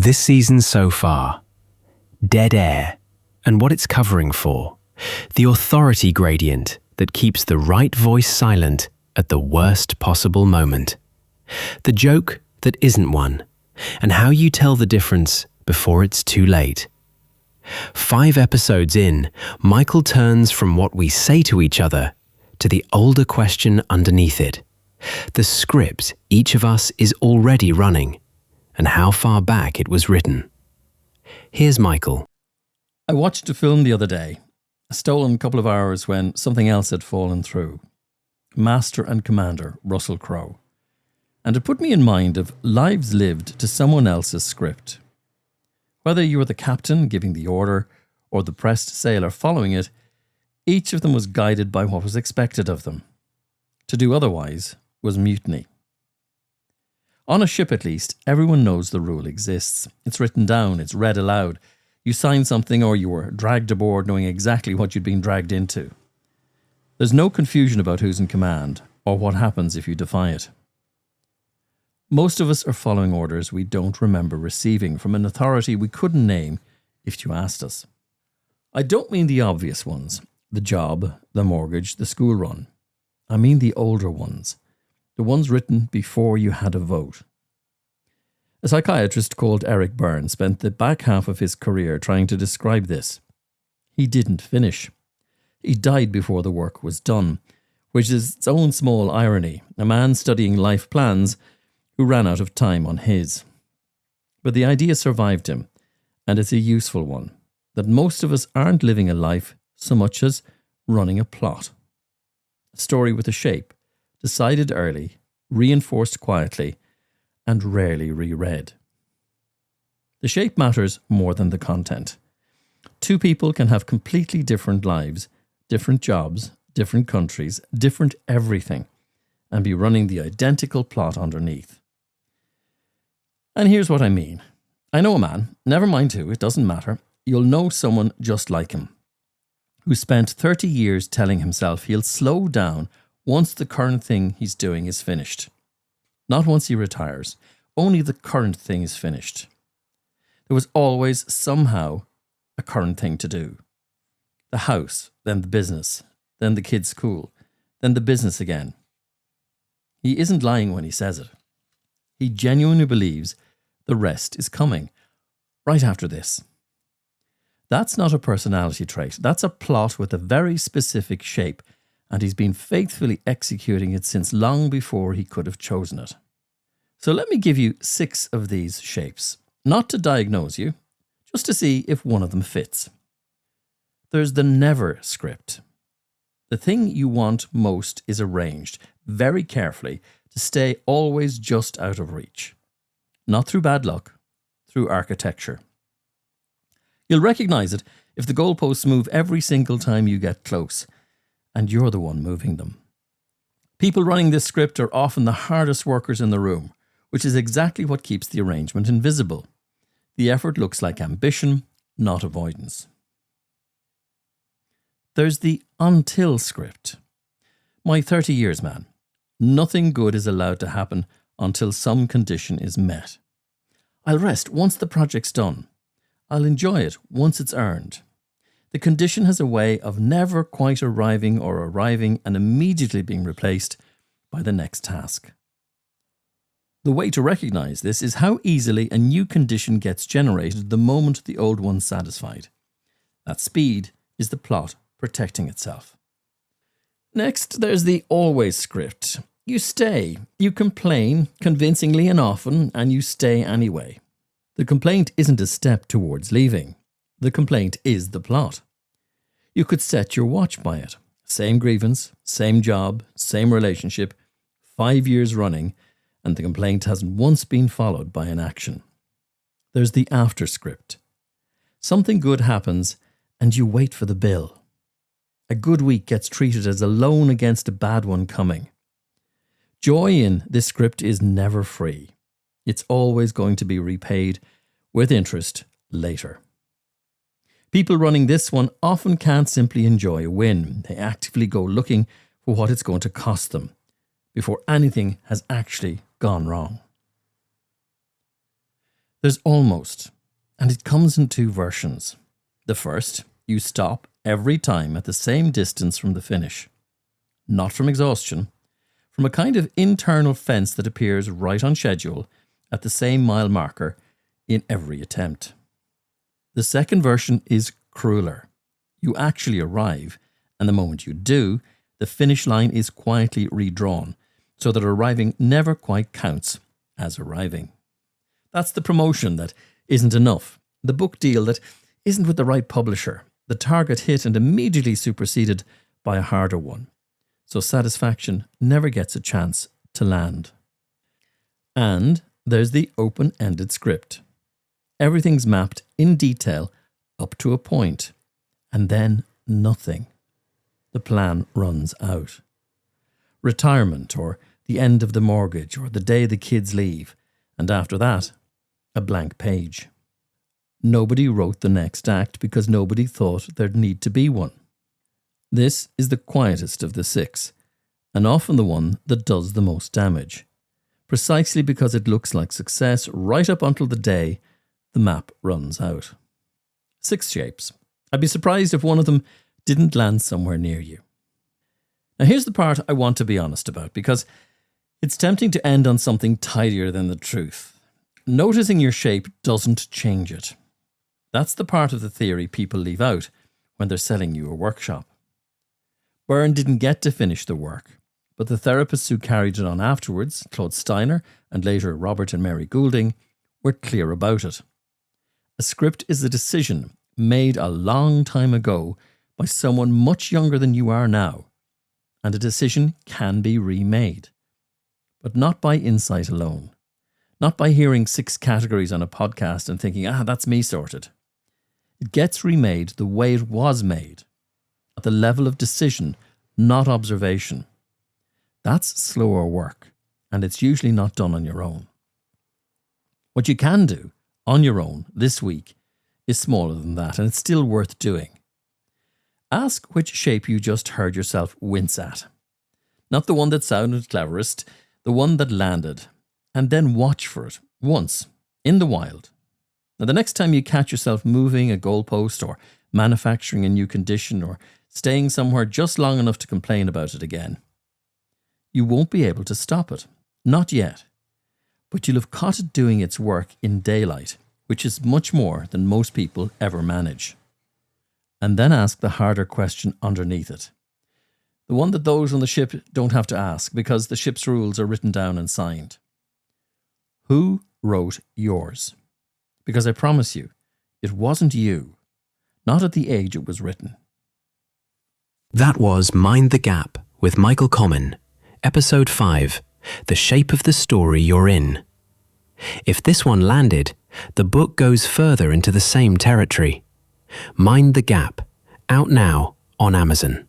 This season so far, dead air and what it's covering for, the authority gradient that keeps the right voice silent at the worst possible moment, the joke that isn't one, and how you tell the difference before it's too late. 5 episodes in, Michael turns from what we say to each other to the older question underneath it, the script each of us is already running, and how far back it was written. Here's Michael. I watched a film the other day, a stolen couple of hours when something else had fallen through. Master and Commander, Russell Crowe. And it put me in mind of lives lived to someone else's script. Whether you were the captain giving the order or the pressed sailor following it, each of them was guided by what was expected of them. To do otherwise was mutiny. On a ship at least, everyone knows the rule exists. It's written down, it's read aloud. You sign something or you were dragged aboard knowing exactly what you'd been dragged into. There's no confusion about who's in command or what happens if you defy it. Most of us are following orders we don't remember receiving from an authority we couldn't name if you asked us. I don't mean the obvious ones, the job, the mortgage, the school run. I mean the older ones, the ones written before you had a vote. A psychiatrist called Eric Berne spent the back half of his career trying to describe this. He didn't finish. He died before the work was done, which is its own small irony, a man studying life plans who ran out of time on his. But the idea survived him, and it's a useful one, that most of us aren't living a life so much as running a plot. A story with a shape, decided early, reinforced quietly, and rarely reread. The shape matters more than the content. 2 people can have completely different lives, different jobs, different countries, different everything, and be running the identical plot underneath. And here's what I mean. I know a man, never mind who, it doesn't matter, you'll know someone just like him, who spent 30 years telling himself he'll slow down once the current thing he's doing is finished. Not once he retires, only the current thing is finished. There was always somehow a current thing to do. The house, then the business, then the kid's school, then the business again. He isn't lying when he says it. He genuinely believes the rest is coming, right after this. That's not a personality trait. That's a plot with a very specific shape, and he's been faithfully executing it since long before he could have chosen it. So let me give you 6 of these shapes, not to diagnose you, just to see if one of them fits. There's the never script. The thing you want most is arranged very carefully to stay always just out of reach. Not through bad luck, through architecture. You'll recognise it if the goalposts move every single time you get close, and you're the one moving them. People running this script are often the hardest workers in the room, which is exactly what keeps the arrangement invisible. The effort looks like ambition, not avoidance. There's the until script. My 30 years man. Nothing good is allowed to happen until some condition is met. I'll rest once the project's done. I'll enjoy it once it's earned. The condition has a way of never quite arriving and immediately being replaced by the next task. The way to recognise this is how easily a new condition gets generated the moment the old one's satisfied. That speed is the plot protecting itself. Next, there's the always script. You stay. You complain convincingly and often, and you stay anyway. The complaint isn't a step towards leaving. The complaint is the plot. You could set your watch by it. Same grievance, same job, same relationship, 5 years running, and the complaint hasn't once been followed by an action. There's the after script. Something good happens, and you wait for the bill. A good week gets treated as a loan against a bad one coming. Joy in this script is never free. It's always going to be repaid with interest later. People running this one often can't simply enjoy a win. They actively go looking for what it's going to cost them before anything has actually gone wrong. There's almost, and it comes in two versions. The first, you stop every time at the same distance from the finish. Not from exhaustion, from a kind of internal fence that appears right on schedule at the same mile marker in every attempt. The second version is crueler. You actually arrive, and the moment you do, the finish line is quietly redrawn, so that arriving never quite counts as arriving. That's the promotion that isn't enough, the book deal that isn't with the right publisher, the target hit and immediately superseded by a harder one. So satisfaction never gets a chance to land. And there's the open-ended script. Everything's mapped in detail up to a point, and then nothing. The plan runs out. Retirement, or the end of the mortgage, or the day the kids leave, and after that, a blank page. Nobody wrote the next act because nobody thought there'd need to be one. This is the quietest of the six, and often the one that does the most damage, precisely because it looks like success right up until the day the map runs out. 6 shapes. I'd be surprised if one of them didn't land somewhere near you. Now here's the part I want to be honest about, because it's tempting to end on something tidier than the truth. Noticing your shape doesn't change it. That's the part of the theory people leave out when they're selling you a workshop. Berne didn't get to finish the work, but the therapists who carried it on afterwards, Claude Steiner and later Robert and Mary Goulding, were clear about it. A script is a decision made a long time ago by someone much younger than you are now, and a decision can be remade. But not by insight alone. Not by hearing 6 categories on a podcast and thinking, that's me sorted. It gets remade the way it was made, at the level of decision, not observation. That's slower work, and it's usually not done on your own. What you can do on your own this week is smaller than that, and it's still worth doing. Ask which shape you just heard yourself wince at. Not the one that sounded cleverest, the one that landed, and then watch for it once in the wild. Now, the next time you catch yourself moving a goalpost or manufacturing a new condition or staying somewhere just long enough to complain about it again, you won't be able to stop it. Not yet. But you'll have caught it doing its work in daylight, which is much more than most people ever manage. And then ask the harder question underneath it. The one that those on the ship don't have to ask because the ship's rules are written down and signed. Who wrote yours? Because I promise you, it wasn't you. Not at the age it was written. That was Mind the Gap with Michael Comyn, Episode 5, The Shape of the Story You're In. If this one landed, the book goes further into the same territory. Mind the Gap, out now on Amazon.